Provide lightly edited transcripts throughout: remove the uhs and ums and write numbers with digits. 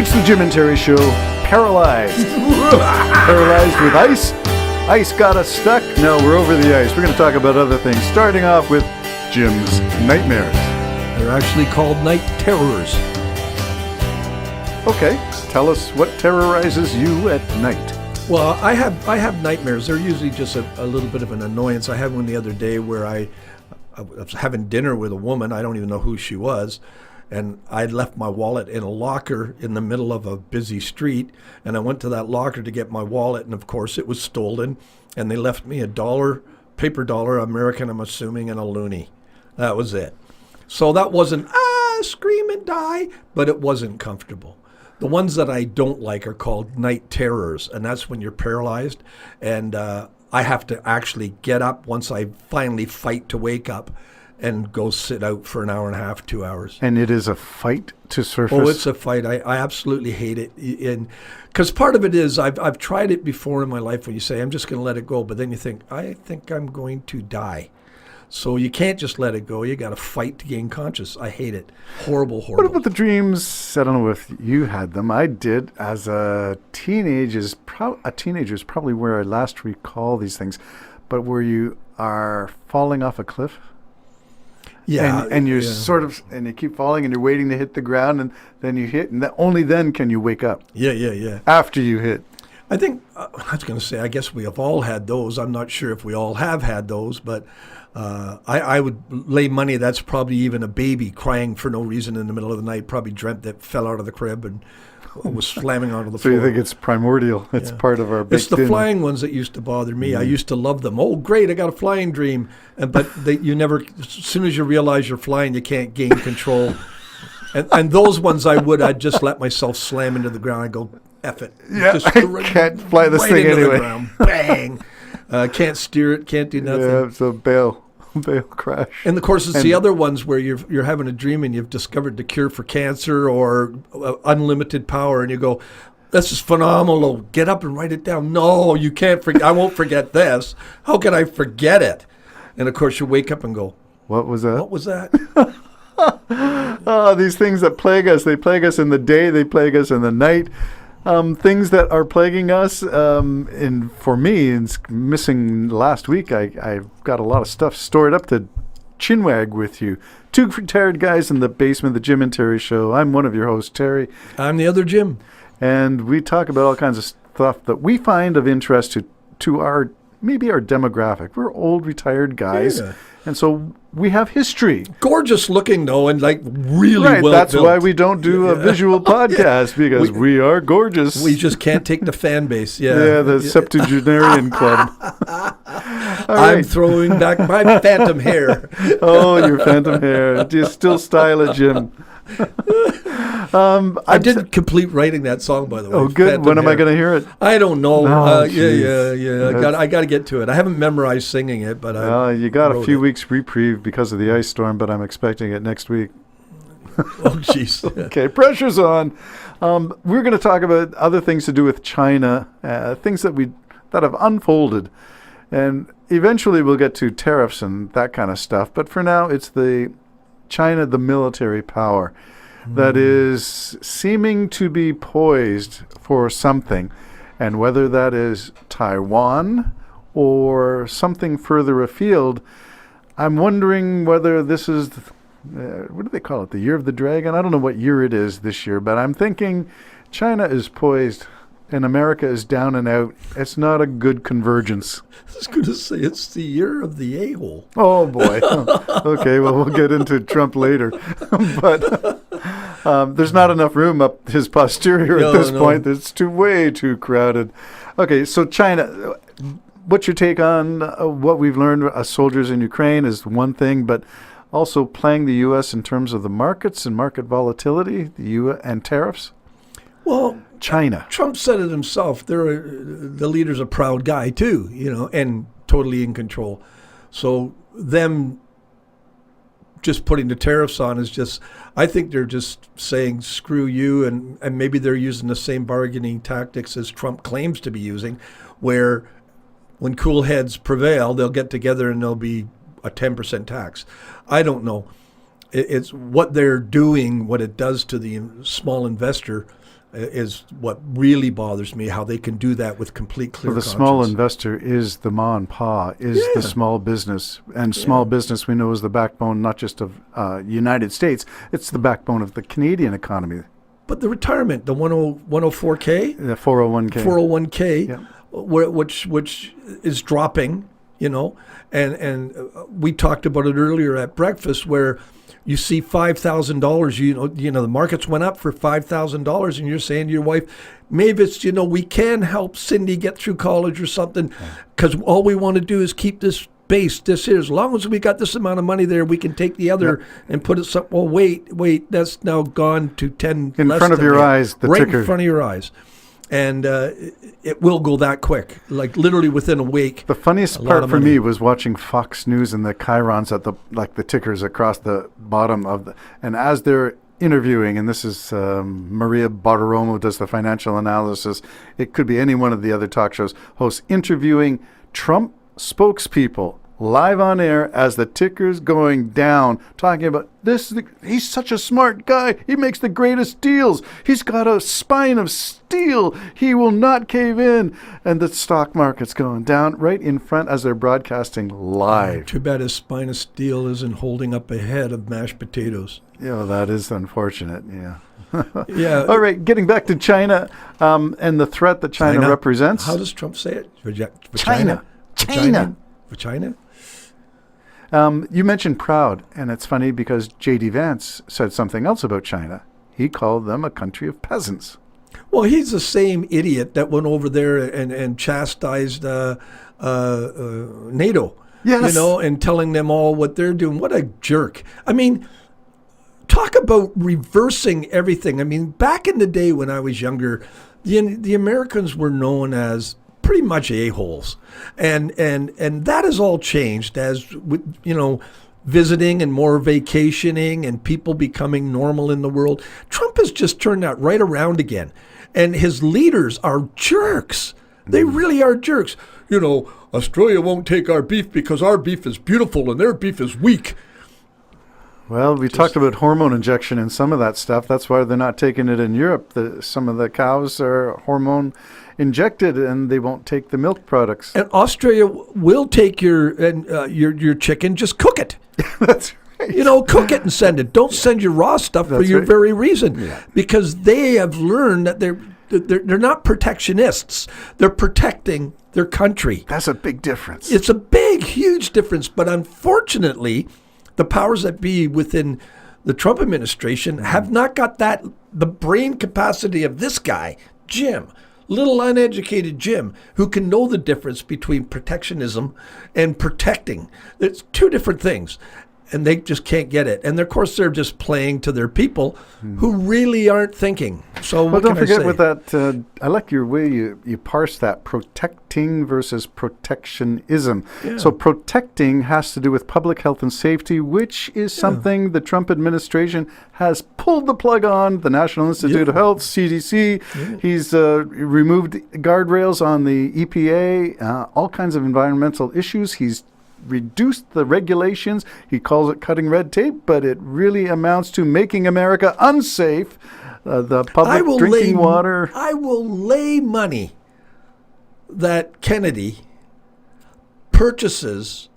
It's the Jim and Terry Show, Paralyzed. Paralyzed with ice. Ice got us stuck. No, we're over the ice. We're going to talk about other things, starting off with Jim's nightmares. They're actually called night terrors. Okay, tell us what terrorizes you at night. Well, I have nightmares. They're usually just a little bit of an annoyance. I had one the other day where I was having dinner with a woman. I don't even know who she was. And I'd left my wallet in a locker in the middle of a busy street. And I went to that locker to get my wallet. And, of course, it was stolen. And they left me $1, paper dollar, American, I'm assuming, and a loonie. That was it. So that wasn't, scream and die, but it wasn't comfortable. The ones that I don't like are called night terrors. And that's when you're paralyzed. And I have to actually get up once I finally fight to wake up and go sit out for an hour and a half, 2 hours. And it is a fight to surface? Oh, it's a fight. I absolutely hate it. Because part of it is I've tried it before in my life when you say, I'm just going to let it go. But then you think, I think I'm going to die. So you can't just let it go. You got to fight to gain conscious. I hate it. Horrible, horrible. What about the dreams? I don't know if you had them. I did as a teenager. A teenager is probably where I last recall these things. But where you are falling off a cliff? Yeah, and you're sort of, and you keep falling, and you're waiting to hit the ground, and then you hit, and only then can you wake up. Yeah. After you hit. I think I was going to say, I guess we have all had those. I'm not sure if we all have had those, but I would lay money that's probably even a baby crying for no reason in the middle of the night, probably dreamt that fell out of the crib and was slamming onto the floor. So you think it's primordial? It's part of our big It's the flying ones that used to bother me. I used to love them. Oh, great, I got a flying dream. But you never, as soon as you realize you're flying, you can't gain control. and those ones I'd just let myself slam into the ground. I go, F it. Yeah, just I can't fly this thing into anyway. The ground. Bang. Can't steer it, can't do nothing. Yeah, so bail crash. And of course, it's the other ones where you're having a dream and you've discovered the cure for cancer or unlimited power, and you go, "This is phenomenal! Get up and write it down." No, you can't forget. I won't forget this. How can I forget it? And of course, you wake up and go, "What was that? What was that?" These things that plague us. They plague us in the day. They plague us in the night. Things that are plaguing us, for me, missing last week, I've got a lot of stuff stored up to chinwag with you. Two retired guys in the basement, the Jim and Terry Show. I'm one of your hosts, Terry. I'm the other Jim. And we talk about all kinds of stuff that we find of interest to our demographic. We're old, retired guys. Yeah. And so we have history. Gorgeous looking, though, and really right, well that's built. why we don't do a visual podcast, because we are gorgeous. We just can't take the fan base. Yeah, the septuagenarian club. I'm throwing back my phantom hair. Oh, your phantom hair. Do you still style it, Jim? I did complete writing that song, by the way. Oh, good. Phantom When am Hair. I going to hear it? I don't know. Oh, Yeah. I got to get to it. I haven't memorized singing it, but you got a few weeks reprieve because of the ice storm, but I'm expecting it next week. Oh, jeez. Okay, pressure's on. We're going to talk about other things to do with China, things that have unfolded, and eventually we'll get to tariffs and that kind of stuff. But for now, it's China, the military power that is seeming to be poised for something, and whether that is Taiwan or something further afield, I'm wondering whether this is, what do they call it, the year of the dragon? I don't know what year it is this year, but I'm thinking China is poised and America is down and out. It's not a good convergence. I was going to say it's the year of the a-hole. Oh, boy. Okay, well, we'll get into Trump later. But there's not enough room up his posterior at this point. It's way too crowded. Okay, so China, what's your take on what we've learned as soldiers in Ukraine is one thing, but also playing the U.S. in terms of the markets and market volatility, and tariffs? Well, China. Trump said it himself. The leader's a proud guy too, and totally in control. So them just putting the tariffs on is just, I think they're just saying screw you, and maybe they're using the same bargaining tactics as Trump claims to be using, where when cool heads prevail, they'll get together and there'll be a 10% tax. I don't know. It's what they're doing, what it does to the small investor. is what really bothers me, how they can do that with complete clear Well, the conscience. small investor is the ma and pa, is the small business. And small business, we know, is the backbone not just of United States, it's the backbone of the Canadian economy. But the retirement, the 104K, The 401k. 401k, Yeah. which is dropping, and we talked about it earlier at breakfast, where you see $5,000, the markets went up for $5,000, and you're saying to your wife, Mavis, we can help Cindy get through college or something, because all we want to do is keep this base. This is, as long as we got this amount of money there, we can take the other and put it some. Well, wait, that's now gone to 10 In less front of than your that. eyes, the right ticker. in front of your eyes. And it will go that quick, like literally within a week. The funniest A lot part of for money. me was watching Fox News and the chyrons at the tickers across the bottom and as they're interviewing, and this is Maria Bartiromo does the financial analysis. It could be any one of the other talk shows hosts interviewing Trump spokespeople live on air as the ticker's going down, talking about this. He's such a smart guy. He makes the greatest deals. He's got a spine of steel. He will not cave in. And the stock market's going down right in front as they're broadcasting live. Too bad his spine of steel isn't holding up a head of mashed potatoes. Yeah, that is unfortunate. Yeah. Yeah. All right, getting back to China and the threat that China represents. How does Trump say it? China. China. China. You mentioned proud, and it's funny because J.D. Vance said something else about China. He called them a country of peasants. Well, he's the same idiot that went over there and chastised NATO. Yes. And telling them all what they're doing. What a jerk. I mean, talk about reversing everything. I mean, back in the day when I was younger, the Americans were known as pretty much a-holes. And that has all changed as, visiting and more vacationing and people becoming normal in the world. Trump has just turned that right around again. And his leaders are jerks. They really are jerks. Australia won't take our beef because our beef is beautiful and their beef is weak. Well, we talked about hormone injection and some of that stuff. That's why they're not taking it in Europe. Some of the cows are hormone injected, and they won't take the milk products. And Australia will take your chicken, just cook it. That's right. Cook it and send it. Don't send your raw stuff for That's your right. very reason. Yeah. Because they have learned that they're not protectionists. They're protecting their country. That's a big difference. It's a big, huge difference. But unfortunately, the powers that be within the Trump administration have not got the brain capacity of this guy, Jim. Little uneducated Jim, who can know the difference between protectionism and protecting. It's two different things. And they just can't get it. And of course, they're just playing to their people who really aren't thinking. So Well, what don't can I forget say? with that, I like your way you parse that, protecting versus protectionism. Yeah. So protecting has to do with public health and safety, which is something the Trump administration has pulled the plug on. The National Institute of Health, CDC, he's removed guardrails on the EPA, all kinds of environmental issues. He's reduced the regulations. He calls it cutting red tape, but it really amounts to making America unsafe. The public drinking water. I will lay money that Kennedy purchases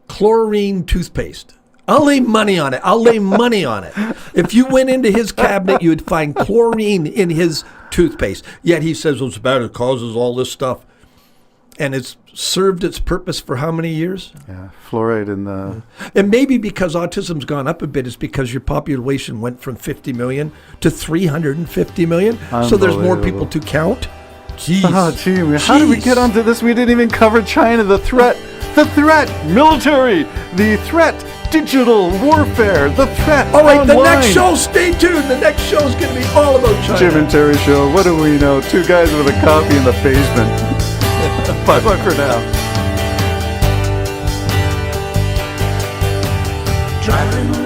chlorine toothpaste. I'll lay money on it. If you went into his cabinet, you would find chlorine in his toothpaste. Yet he says it's bad. It causes all this stuff. And it's served its purpose for how many years? Yeah, fluoride in the... And maybe because autism's gone up a bit, it's because your population went from 50 million to 350 million. So there's more people to count. Jeez. Oh, gee, how did we get onto this? We didn't even cover China, the threat, military, the threat, digital warfare, the threat. All right, the online. next show, stay tuned. The next show is going to be all about China. Jim and Terry Show. What do we know? Two guys with a coffee in the basement. Bye-bye for now. Driving